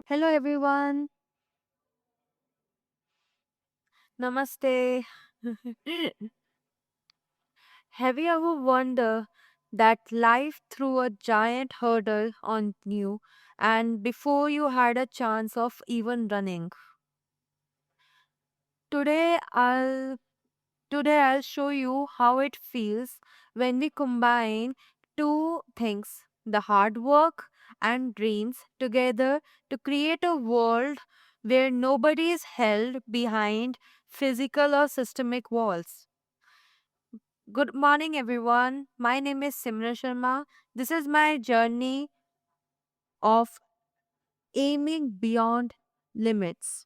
Hello everyone. Namaste. Have you ever wondered that life threw a giant hurdle on you and before you had a chance of even running? Today I'll Today I'll show you how it feels when we combine two things, the hard work and dreams together to create a world where nobody is held behind physical or systemic walls. Good morning, everyone. My name is Simran Sharma. This is my journey of aiming beyond limits.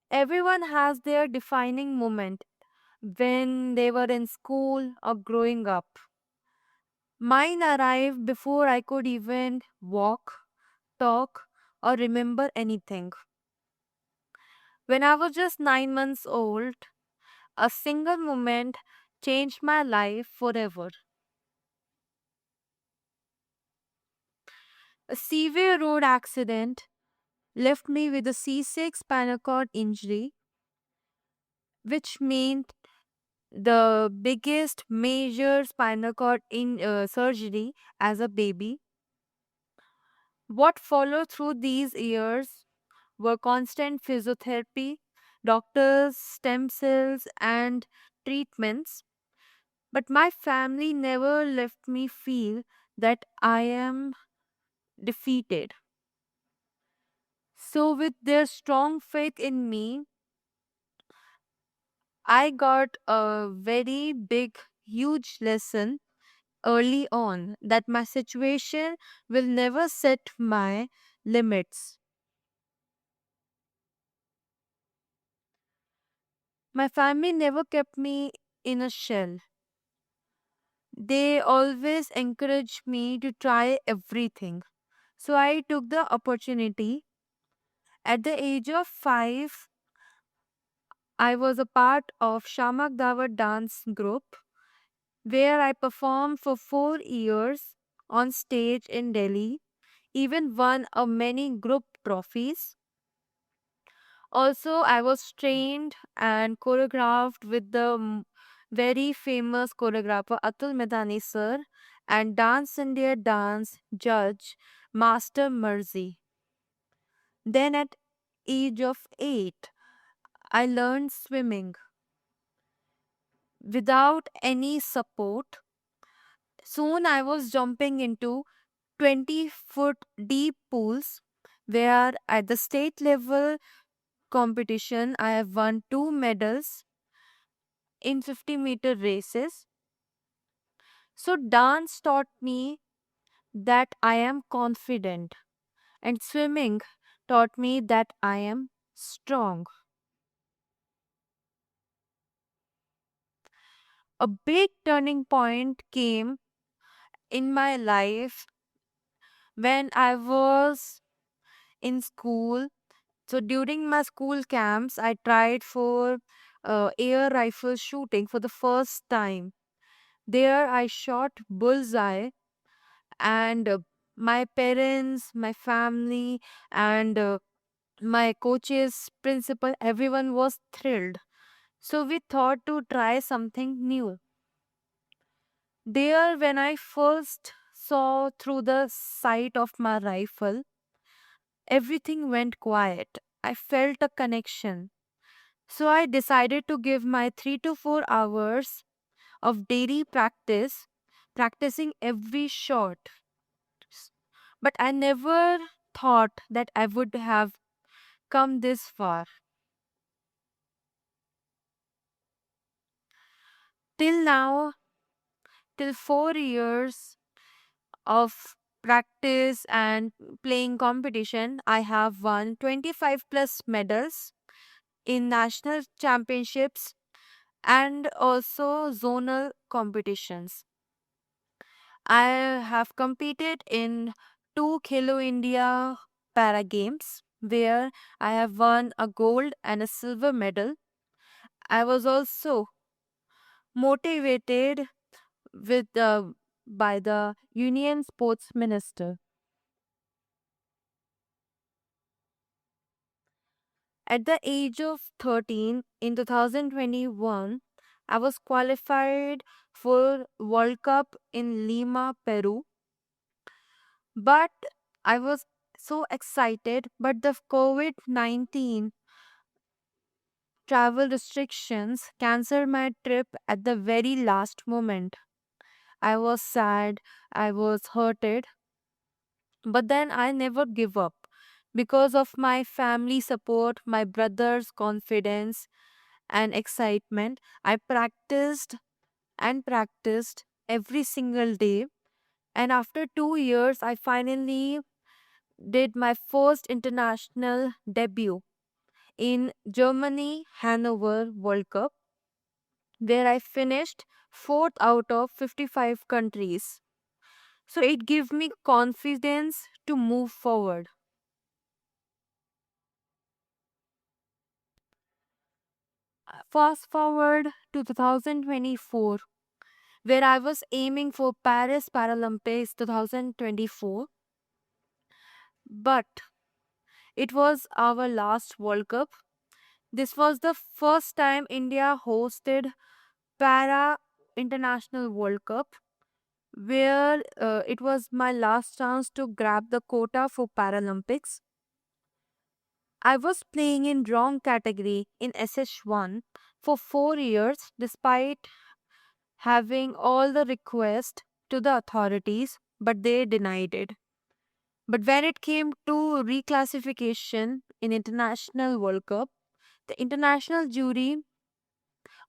Everyone has their defining moment when they were in school or growing up. Mine arrived before I could even walk, talk, or remember anything. When I was just 9 months old, a single moment changed my life forever. A severe road accident left me with a C6 spinal cord injury, which meant the biggest major spinal cord surgery as a baby. What followed through these years were constant physiotherapy, doctors, stem cells, and treatments. But my family never left me feel that I am defeated. So, with their strong faith in me, I got a very big, huge lesson early on that my situation will never set my limits. My family never kept me in a shell. They always encouraged me to try everything. So I took the opportunity. At the age of 5, I was a part of Shamak Davat dance group where I performed for 4 years on stage in Delhi, even won a many group trophies. Also, I was trained and choreographed with the very famous choreographer Atul Medani sir and Dance India dance judge Master Marzi. Then at age of 8, I learned swimming without any support. Soon I was jumping into 20-foot deep pools where at the state level competition I have won 2 medals in 50-meter races. So, dance taught me that I am confident, and swimming taught me that I am strong. A big turning point came in my life when I was in school. So, during my school camps, I tried for air rifle shooting for the first time. There, I shot bullseye and my parents, my family, and my coaches, principal, everyone was thrilled. So we thought to try something new. There, when I first saw through the sight of my rifle, everything went quiet. I felt a connection. So I decided to give my 3 to 4 hours of daily practice, practicing every shot. But I never thought that I would have come this far. Till now, till 4 years of practice and playing competition, I have won 25 plus medals in national championships and also zonal competitions. I have competed in 2 Khelo India Para Games where I have won a gold and a silver medal, I was also motivated with by the Union Sports Minister. At the age of 13 in 2021, I was qualified for World Cup in Lima, Peru. But I was so excited, but the COVID-19 travel restrictions canceled my trip at the very last moment. I was sad, I was hurted, but then I never give up. Because of my family support, my brother's confidence, and excitement, I practiced every single day. And after 2 years, I finally did my first international debut in Germany Hanover World Cup, where I finished fourth out of 55 countries. So it gave me confidence to move forward. Fast forward to 2024, where I was aiming for Paris Paralympics 2024, but it was our last World Cup. This was the first time India hosted Para International World Cup, where it was my last chance to grab the quota for Paralympics. I was playing in wrong category in SS1 for 4 years despite having all the requests to the authorities, but they denied it. But when it came to reclassification in International World Cup, the international jury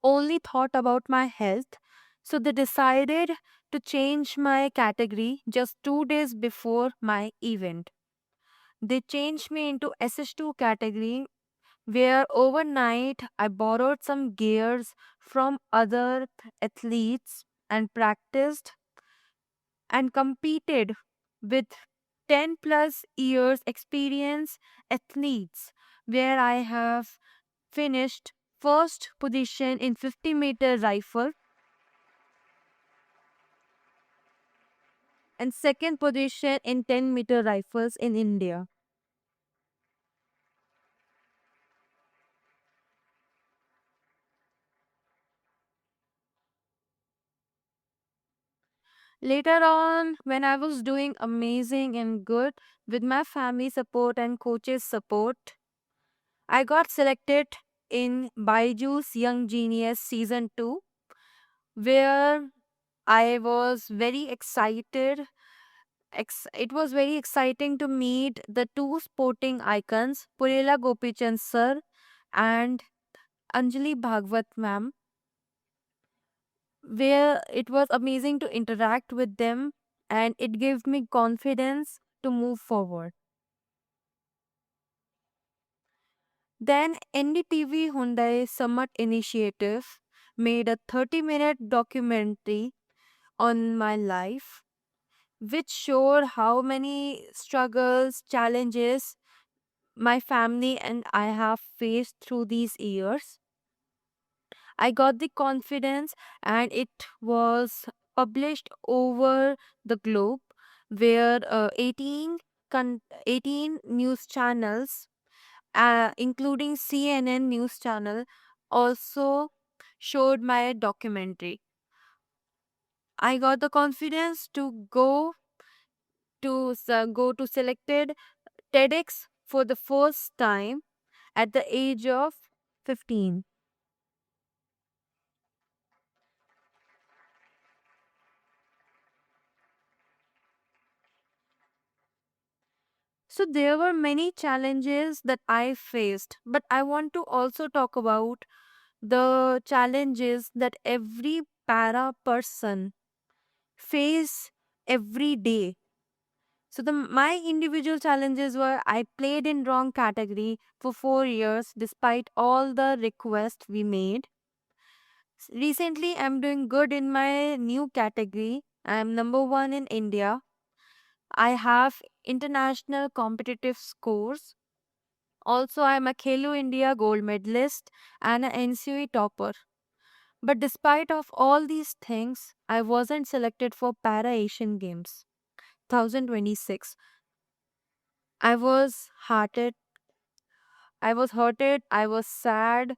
only thought about my health, so they decided to change my category just 2 days before my event. They changed me into SS2 category, where overnight I borrowed some gears from other athletes and practiced and competed with 10 plus years experience athletes, where I have finished first position in 50-meter rifle and second position in 10-meter rifles in India. Later on, when I was doing amazing and good with my family support and coaches support, I got selected in Baiju's Young Genius Season 2, where I was very excited. It was very exciting to meet the two sporting icons, Purela Gopichand sir and Anjali Bhagwat ma'am, where it was amazing to interact with them and it gave me confidence to move forward. Then NDTV Hyundai Summit Initiative made a 30-minute documentary on my life, which showed how many struggles, challenges my family and I have faced through these years. I got the confidence, and it was published over the globe, where 18 news channels, including CNN news channel, also showed my documentary. I got the confidence to go to selected TEDx for the first time at the age of 15. So there were many challenges that I faced, but I want to also talk about the challenges that every para person face every day. So the my individual challenges were I played in wrong category for 4 years despite all the requests we made. Recently I'm doing good in my new category. I'm number 1 in India. I have international competitive scores Also, I'm a Khelo India gold medalist and an NCUE topper. But despite of all these things, I wasn't selected for Para Asian Games 2026. I was hearted, I was sad,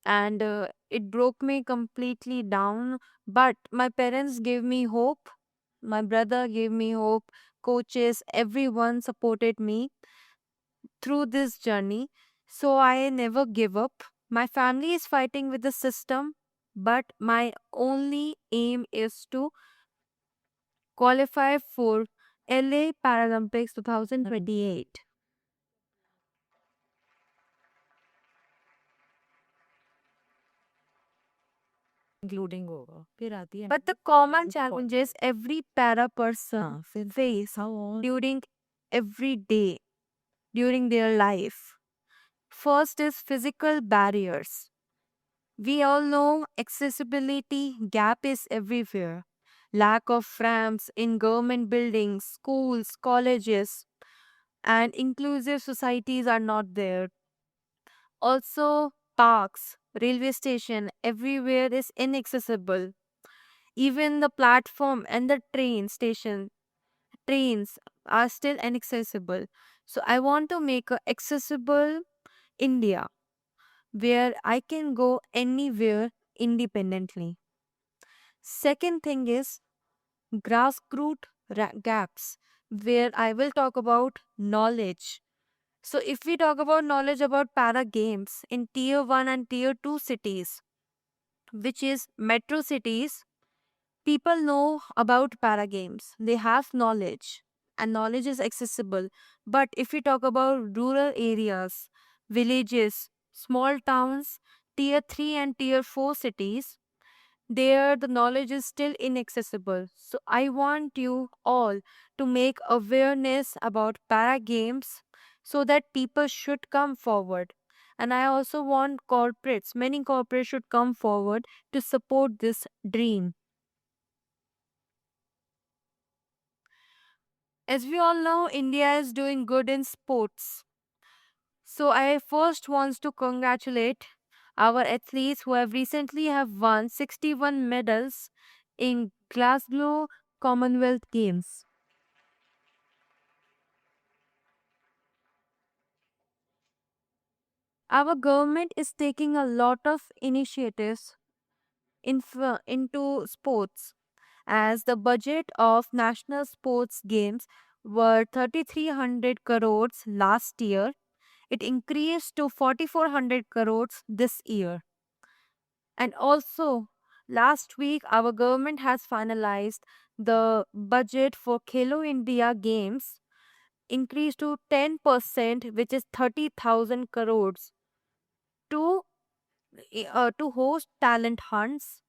and it broke me completely down. But my parents gave me hope, my brother gave me hope, coaches, everyone supported me through this journey. So I never give up. My family is fighting with the system, but my only aim is to qualify for LA Paralympics 2028. Including होगा फिर आती है But the common challenges every para person face how on during every day, during their life. First is physical barriers. We all know accessibility gap is everywhere. Lack of ramps in government buildings, schools, colleges, and inclusive societies are not there. Also, parks, railway station, everywhere is inaccessible. Even the platform and the trains are still inaccessible. So I want to make a accessible India where I can go anywhere independently. Second thing is grassroots gaps, where I will talk about knowledge. So if we talk about knowledge about para games in tier 1 and tier 2 cities, which is metro cities, people know about para games. They have knowledge and knowledge is accessible. But if we talk about rural areas, villages, small towns, tier 3 and tier 4 cities, there the knowledge is still inaccessible. So I want you all to make awareness about para games so that people should come forward. And I also want corporates, many corporates should come forward to support this dream. As we all know, India is doing good in sports. So I first want to congratulate our athletes who have recently have won 61 medals in Glasgow Commonwealth Games. Our government is taking a lot of initiatives into sports, as the budget of national sports games were 3300 crores last year. It increased to 4400 crores this year. And also, last week, our government has finalized the budget for Khelo India Games, increased to 10%, which is 30,000 crores, to, to host talent hunts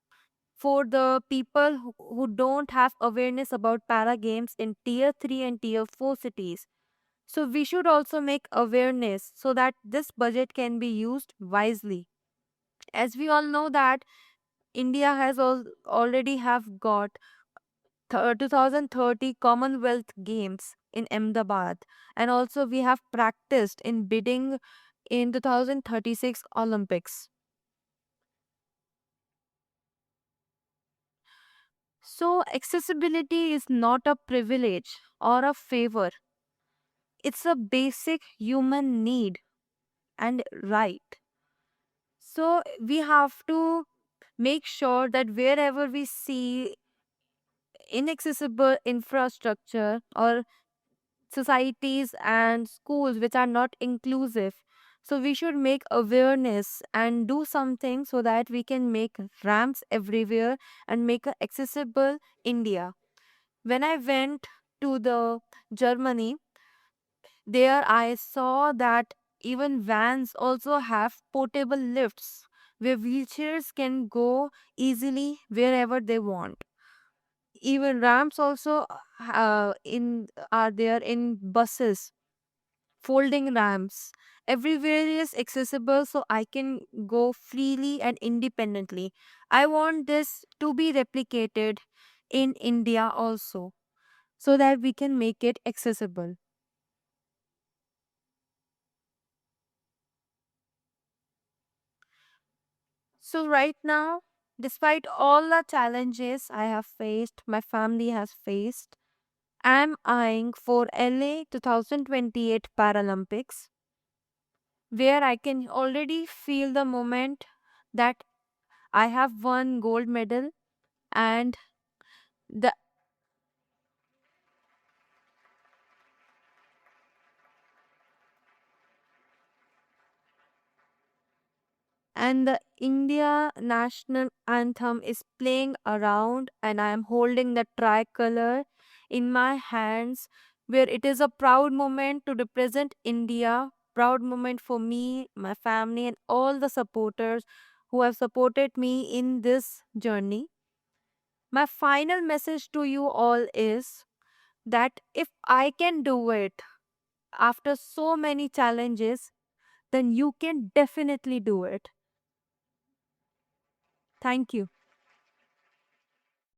for the people who don't have awareness about para games in tier 3 and tier 4 cities. So we should also make awareness so that this budget can be used wisely. As we all know that India has already have got 2030 Commonwealth Games in Ahmedabad, and also we have practiced in bidding in 2036 Olympics. So accessibility is not a privilege or a favor. It's a basic human need and right. So we have to make sure that wherever we see inaccessible infrastructure or societies and schools which are not inclusive, so we should make awareness and do something so that we can make ramps everywhere and make a accessible India. When I went to the Germany, there I saw that even vans also have portable lifts where wheelchairs can go easily wherever they want. Even ramps also in are there in buses, folding ramps. Everywhere is accessible so I can go freely and independently. I want this to be replicated in India also so that we can make it accessible. So, right now, despite all the challenges I have faced, my family has faced, I'm eyeing for LA 2028 Paralympics, where I can already feel the moment that I have won gold medal and the the India national anthem is playing around, and I am holding the tricolor in my hands, where it is a proud moment to represent India, proud moment for me, my family, and all the supporters who have supported me in this journey. My final message to you all is that if I can do it after so many challenges, then you can definitely do it. Thank you.